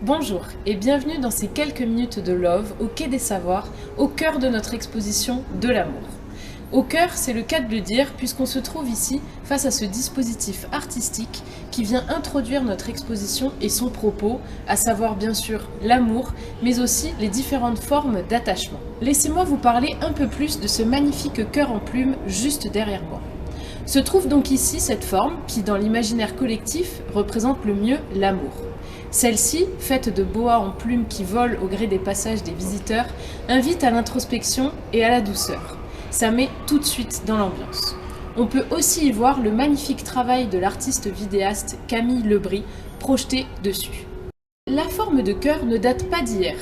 Bonjour et bienvenue dans ces quelques minutes de Love au Quai des Savoirs, au cœur de notre exposition de l'amour. Au cœur, c'est le cas de le dire puisqu'on se trouve ici face à ce dispositif artistique qui vient introduire notre exposition et son propos, à savoir bien sûr l'amour, mais aussi les différentes formes d'attachement. Laissez-moi vous parler un peu plus de ce magnifique cœur en plume juste derrière moi. Se trouve donc ici cette forme qui, dans l'imaginaire collectif, représente le mieux l'amour. Celle-ci, faite de boas en plumes qui volent au gré des passages des visiteurs, invite à l'introspection et à la douceur. Ça met tout de suite dans l'ambiance. On peut aussi y voir le magnifique travail de l'artiste vidéaste Camille Lebris projeté dessus. La forme de cœur ne date pas d'hier.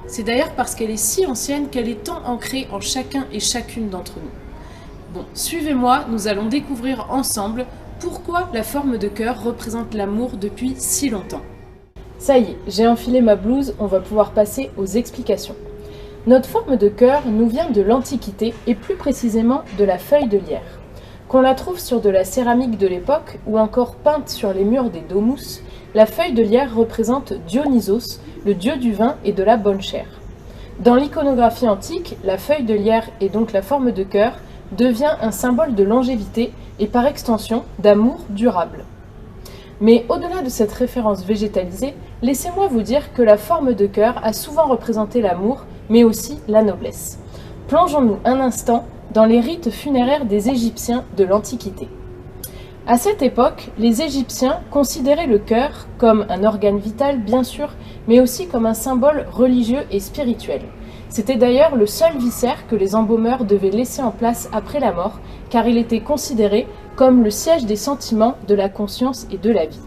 C'est d'ailleurs parce qu'elle est si ancienne qu'elle est tant ancrée en chacun et chacune d'entre nous. Bon, suivez-moi, nous allons découvrir ensemble pourquoi la forme de cœur représente l'amour depuis si longtemps. Ça y est, j'ai enfilé ma blouse, on va pouvoir passer aux explications. Notre forme de cœur nous vient de l'Antiquité et plus précisément de la feuille de lierre. Qu'on la trouve sur de la céramique de l'époque ou encore peinte sur les murs des domus, la feuille de lierre représente Dionysos, le dieu du vin et de la bonne chère. Dans l'iconographie antique, la feuille de lierre et donc la forme de cœur devient un symbole de longévité et par extension d'amour durable. Mais au-delà de cette référence végétalisée, laissez-moi vous dire que la forme de cœur a souvent représenté l'amour, mais aussi la noblesse. Plongeons-nous un instant dans les rites funéraires des Égyptiens de l'Antiquité. À cette époque, les Égyptiens considéraient le cœur comme un organe vital, bien sûr, mais aussi comme un symbole religieux et spirituel. C'était d'ailleurs le seul viscère que les embaumeurs devaient laisser en place après la mort, car il était considéré comme le siège des sentiments, de la conscience et de la vie.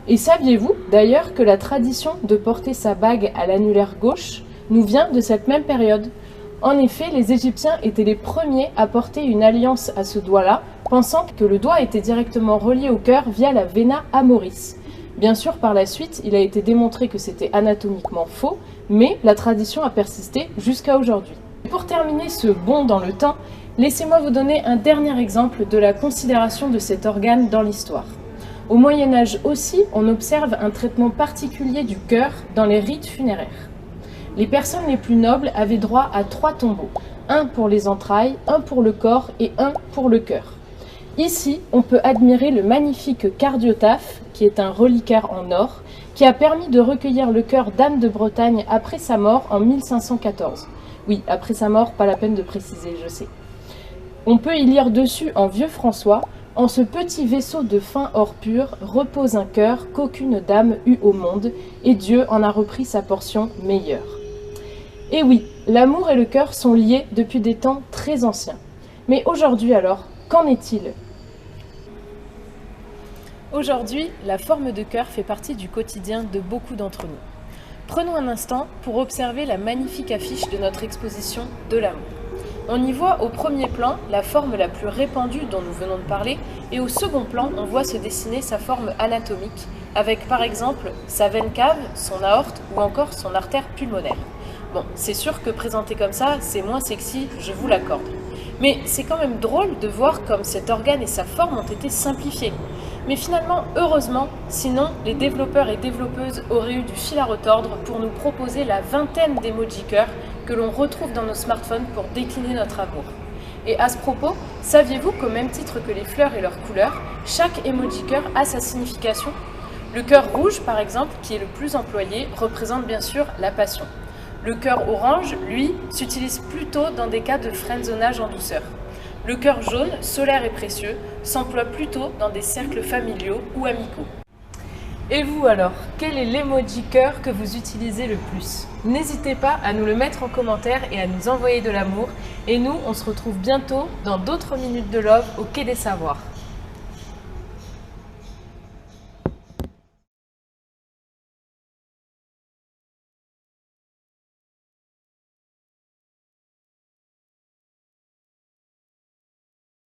Et saviez-vous d'ailleurs que la tradition de porter sa bague à l'annulaire gauche nous vient de cette même période? En effet, les Égyptiens étaient les premiers à porter une alliance à ce doigt-là, pensant que le doigt était directement relié au cœur via la vena amoris. Bien sûr, par la suite, il a été démontré que c'était anatomiquement faux, mais la tradition a persisté jusqu'à aujourd'hui. Pour terminer ce bond dans le temps, laissez-moi vous donner un dernier exemple de la considération de cet organe dans l'histoire. Au Moyen-Âge aussi, on observe un traitement particulier du cœur dans les rites funéraires. Les personnes les plus nobles avaient droit à 3 tombeaux, un pour les entrailles, un pour le corps et un pour le cœur. Ici, on peut admirer le magnifique cardiotaphe, qui est un reliquaire en or, qui a permis de recueillir le cœur d'Anne de Bretagne après sa mort en 1514. Oui, après sa mort, pas la peine de préciser, je sais. On peut y lire dessus en vieux François: « En ce petit vaisseau de fin or pur repose un cœur qu'aucune dame eut au monde, et Dieu en a repris sa portion meilleure. » Et oui, l'amour et le cœur sont liés depuis des temps très anciens. Mais aujourd'hui alors, qu'en est-il? Aujourd'hui, la forme de cœur fait partie du quotidien de beaucoup d'entre nous. Prenons un instant pour observer la magnifique affiche de notre exposition de l'amour. On y voit au premier plan la forme la plus répandue dont nous venons de parler, et au second plan, on voit se dessiner sa forme anatomique, avec par exemple sa veine cave, son aorte ou encore son artère pulmonaire. Bon, c'est sûr que présenté comme ça, c'est moins sexy, je vous l'accorde. Mais c'est quand même drôle de voir comme cet organe et sa forme ont été simplifiés. Mais finalement, heureusement, sinon les développeurs et développeuses auraient eu du fil à retordre pour nous proposer la vingtaine d'emoji cœurs que l'on retrouve dans nos smartphones pour décliner notre amour. Et à ce propos, saviez-vous qu'au même titre que les fleurs et leurs couleurs, chaque emoji cœur a sa signification? Le cœur rouge, par exemple, qui est le plus employé, représente bien sûr la passion. Le cœur orange, lui, s'utilise plutôt dans des cas de friendzonage en douceur. Le cœur jaune, solaire et précieux, s'emploie plutôt dans des cercles familiaux ou amicaux. Et vous alors, quel est l'emoji cœur que vous utilisez le plus? N'hésitez pas à nous le mettre en commentaire et à nous envoyer de l'amour. Et nous, on se retrouve bientôt dans d'autres minutes de Love au Quai des Savoirs.